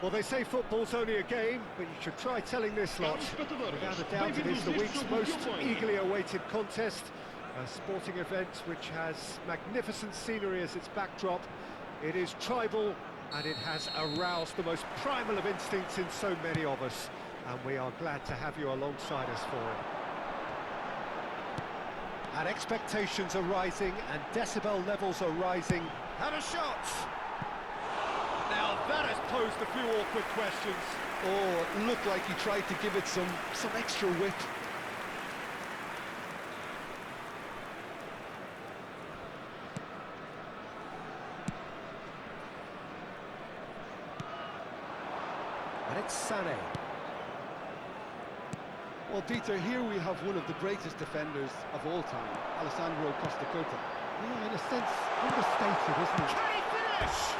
Well, they say football's only a game, but you should try telling this lot. Without a doubt, it is the week's most eagerly awaited contest. A sporting event which has magnificent scenery as its backdrop. It is tribal, and it has aroused the most primal of instincts in so many of us. And we are glad to have you alongside us for it. And expectations are rising, and decibel levels are rising. And a shot! Now that has posed a few awkward questions. Oh, it looked like he tried to give it some extra whip. And it's Sané. Well, Peter, here we have one of the greatest defenders of all time, Alessandro Costa. Yeah, in a sense, understated, isn't it? Can he finish?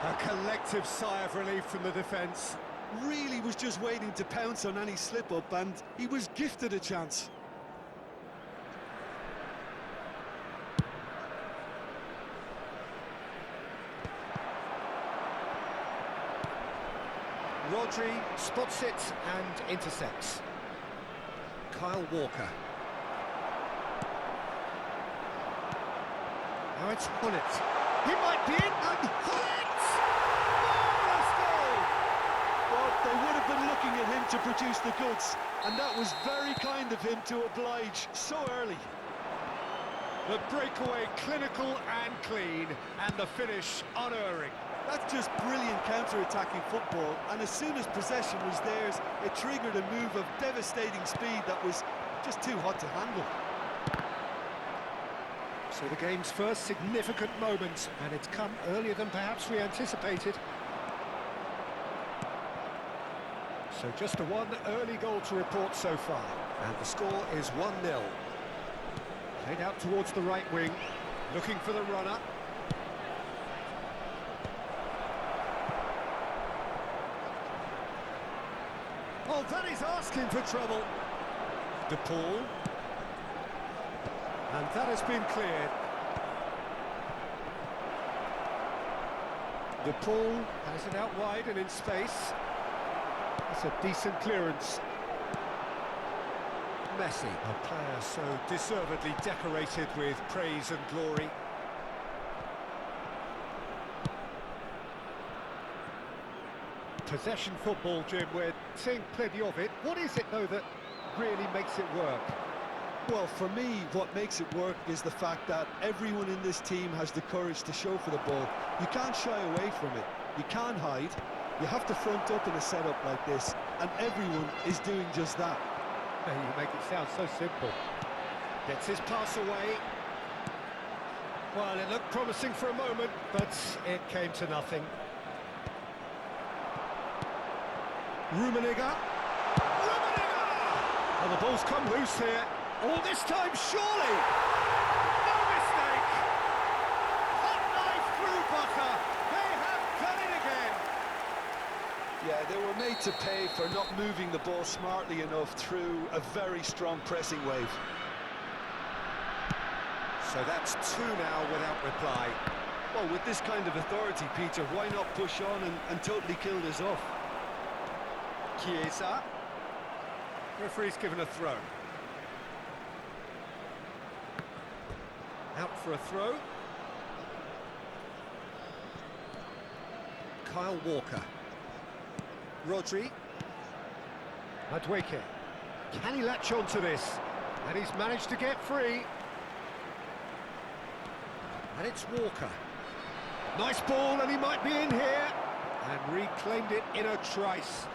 A collective sigh of relief from the defence. Really was just waiting to pounce on any slip-up, and he was gifted a chance. Rodri spots it and intercepts. Kyle Walker. Now it's Hullet. He might be in, and Hullet! Marvellous goal! Well, they would have been looking at him to produce the goods, and that was very kind of him to oblige so early. The breakaway clinical and clean, and the finish unerring. That's just brilliant counter-attacking football, and as soon as possession was theirs, it triggered a move of devastating speed that was just too hot to handle. So the game's first significant moment, and it's come earlier than perhaps we anticipated. So just a one early goal to report so far, and the score is 1-0. Played out towards the right wing, looking for the runner. Oh, that is asking for trouble. De Paul. And that has been cleared. De Paul has it out wide and in space. That's a decent clearance. Messi, a player so deservedly decorated with praise and glory. Possession football, Jim, we're seeing plenty of it. What is it, though, that really makes it work? Well, for me, what makes it work is the fact that everyone in this team has the courage to show for the ball. You can't shy away from it. You can't hide. You have to front up in a setup like this, and everyone is doing just that. Hey, you make it sound so simple. Gets his pass away. Well, it looked promising for a moment, but it came to nothing. Rummenigge. And the ball's come loose here. All this time, surely! No mistake! Hot knife through butter. They have done it again. Yeah, they were made to pay for not moving the ball smartly enough through a very strong pressing wave. So that's two now without reply. Well, with this kind of authority, Peter, why not push on and totally kill this off? Chiesa. Referee's given a throw. Out for a throw. Kyle Walker. Rodri. Madueke. Can he latch on to this? And he's managed to get free. And it's Walker. Nice ball, and he might be in here. And reclaimed it in a trice.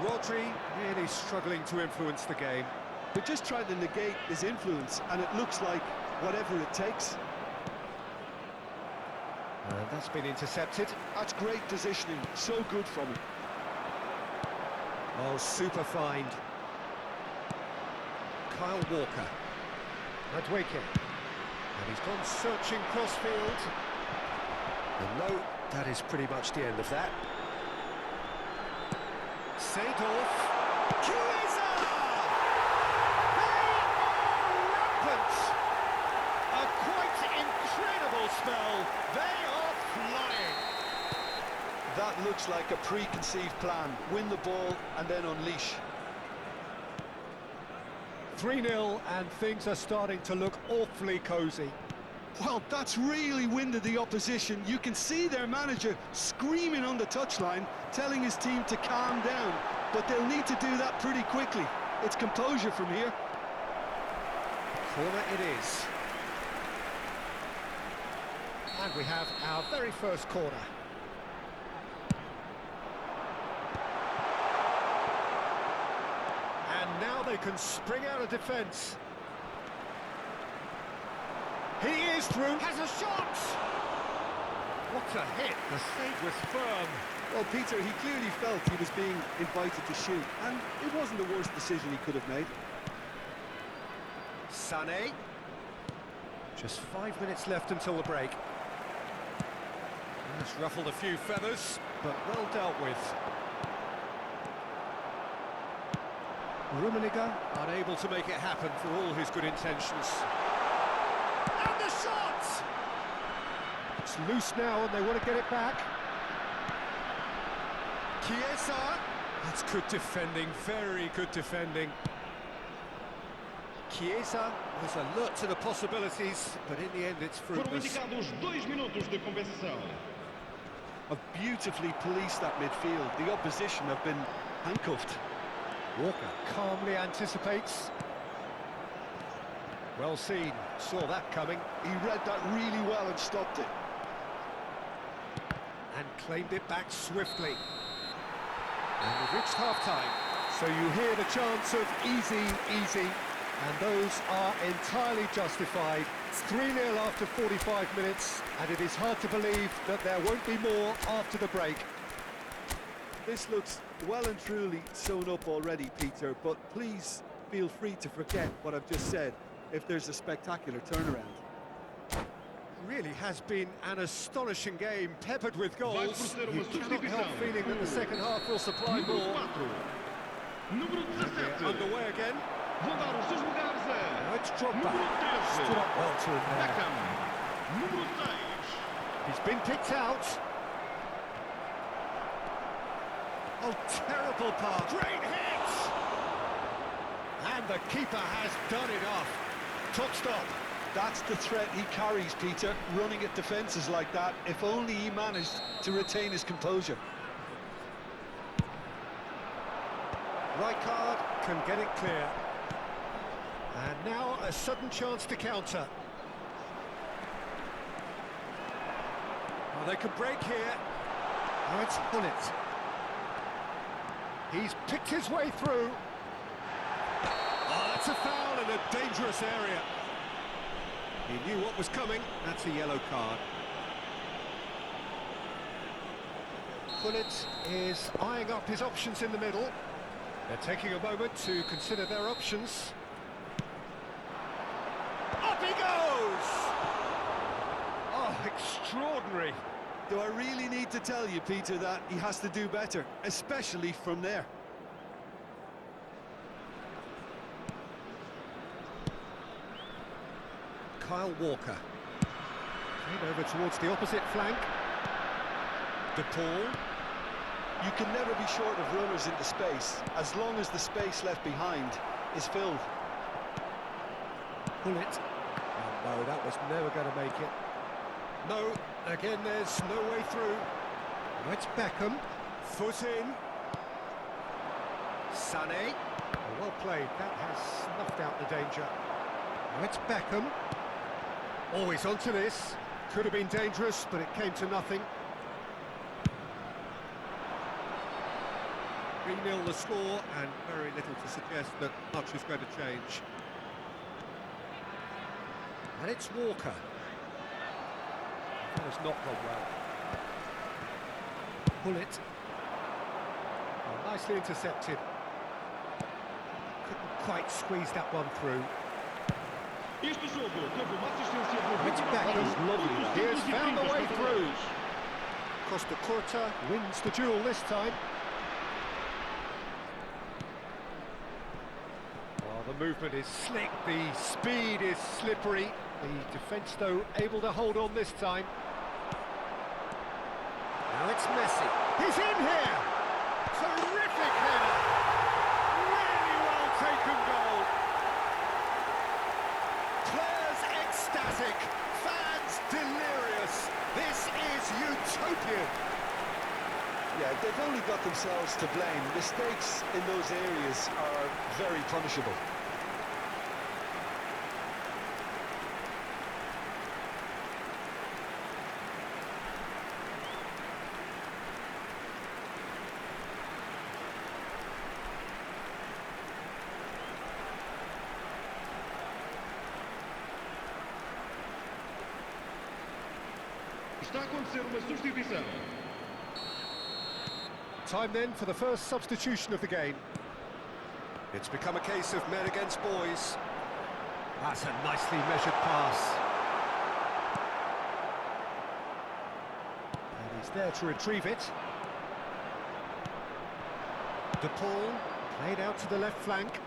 Rodri really struggling to influence the game. They're just trying to negate his influence, and it looks like whatever it takes. And that's been intercepted. That's great positioning, so good from him. Oh, super find. Kyle Walker. Madueke. And he's gone searching crossfield. And no, that is pretty much the end of that. Seedorf. Chiesa! They are rampant! A quite incredible spell. They are flying. That looks like a preconceived plan. Win the ball and then unleash. 3-0 and things are starting to look awfully cosy. Well, that's really winded the opposition. You can see their manager screaming on the touchline, telling his team to calm down. But they'll need to do that pretty quickly. It's composure from here. Corner it is. And we have our very first corner. And now they can spring out of defence. He is through, has a shot! What a hit, the save was firm. Well, Peter, he clearly felt he was being invited to shoot, and it wasn't the worst decision he could have made. Sané. Just 5 minutes left until the break. That's ruffled a few feathers, but well dealt with. Rummenigge unable to make it happen for all his good intentions. And the shot! It's loose now and they want to get it back. Chiesa. That's good defending, very good defending. Chiesa was alert to the possibilities, but in the end it's fruitless. Foram indicados 2 minutos de compensação. Have beautifully policed that midfield. The opposition have been handcuffed. Walker calmly anticipates. Well seen, saw that coming. He read that really well and stopped it. And claimed it back swiftly. And we've reached half-time. So you hear the chants of easy, easy, and those are entirely justified. It's 3-0 after 45 minutes, and it is hard to believe that there won't be more after the break. This looks well and truly sewn up already, Peter, but please feel free to forget what I've just said if there's a spectacular turnaround. Really has been an astonishing game, peppered with goals. You cannot help feeling that the second half will supply more. Número 17. Underway again. Vão dar os seus lugares a... Let's drop Número back. 13. Stood up well to him there. Beckham. Número 6. He's been picked out. Oh, terrible pass. Great hit! And the keeper has done it off. Top stop. That's the threat he carries, Peter, running at defences like that, if only he managed to retain his composure. Right card can get it clear. And now a sudden chance to counter. Oh, they could break here. Oh, it's Hullet. He's picked his way through. Oh, that's a foul in a dangerous area. He knew what was coming. That's a yellow card. Hullet is eyeing up his options in the middle. They're taking a moment to consider their options. Up he goes! Oh, extraordinary. Do I really need to tell you, Peter, that he has to do better, especially from there? Kyle Walker. Played over towards the opposite flank. De Paul. You can never be short of runners into space, as long as the space left behind is filled. Hullet. Oh, no, that was never going to make it. No, again, there's no way through. Oh, it's Beckham. Foot in. Sané. Oh, well played. That has snuffed out the danger. Oh, it's Beckham. Always onto this. Could have been dangerous, but it came to nothing. 3-0 the score, and very little to suggest that much is going to change. And it's Walker. That has not gone well. Hullet. Oh, nicely intercepted. Couldn't quite squeeze that one through. Este jogo teve uma assistência do It's Beckham. Lovely. He has found the way through. Costa Curta wins the duel this time. Oh, the movement is slick, the speed is slippery. The defence, though, able to hold on this time. Now it's Messi. He's in here! Terrific header! Really well taken goal. Players ecstatic, fans delirious. This is utopian. Yeah, they've only got themselves to blame. Mistakes in those areas are very punishable. Está a acontecer uma substituição. Time then for the first substitution of the game. It's become a case of men against boys. That's a nicely measured pass. And he's there to retrieve it. De Paul played out to the left flank.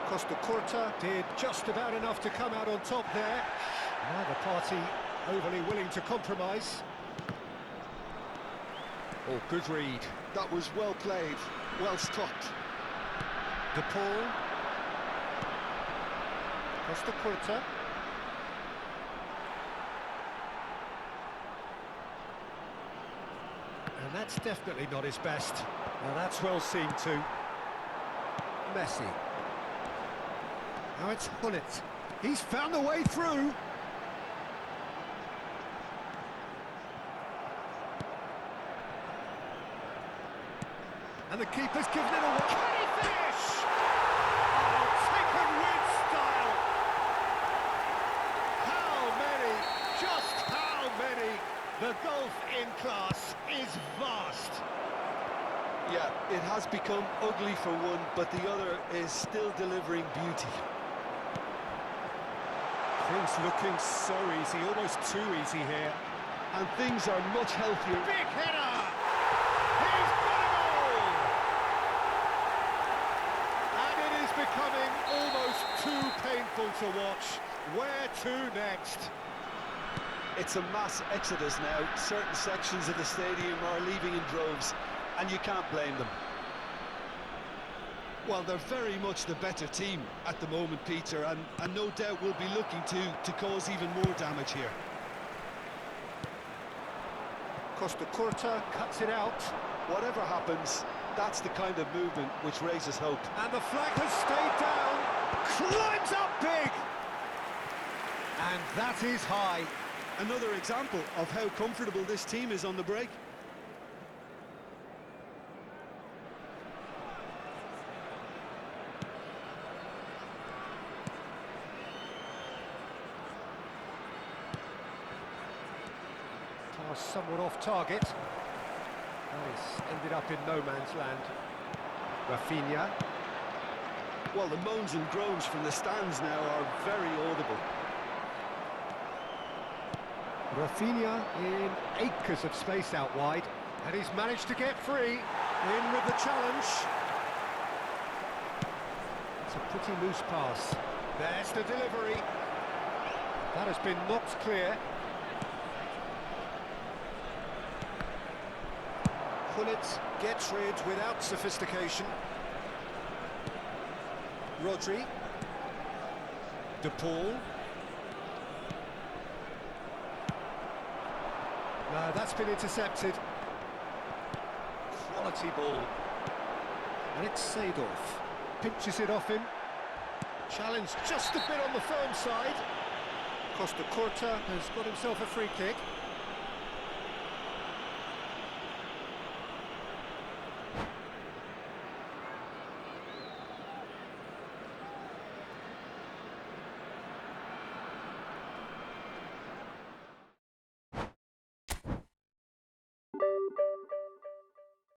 Costa Curta did just about enough to come out on top there. Neither party overly willing to compromise. Oh, good read. That was well played, well stopped. De Paul. Costa Curta. And that's definitely not his best. Now that's well seen too. Messi. Now it's Hullet. He's found a way through. And the keeper's given it away. Can he finish? Oh, taken with style. How many? Just how many? The gulf in class is vast. Yeah, it has become ugly for one, but the other is still delivering beauty. Things looking so easy, almost too easy here. And things are much healthier. Big header! He's got a goal! And it is becoming almost too painful to watch. Where to next? It's a mass exodus now. Certain sections of the stadium are leaving in droves, and you can't blame them. Well, they're very much the better team at the moment, Peter, and no doubt will be looking to cause even more damage here. Costa Curta cuts it out. Whatever happens, that's the kind of movement which raises hope. And the flag has stayed down. Climbs up big. And that is high. Another example of how comfortable this team is on the break. Somewhat off target. Nice. Ended up in no man's land. Rafinha. Well, the moans and groans from the stands now are very audible. Rafinha in acres of space out wide, and he's managed to get free. In with the challenge. It's a pretty loose pass. There's the delivery. That has been knocked clear. Hullet gets rid without sophistication. Rodri. De Paul. No, that's been intercepted. Quality ball. And it's Seedorf. Pinches it off him. Challenge just a bit on the firm side. Costa Curta has got himself a free kick.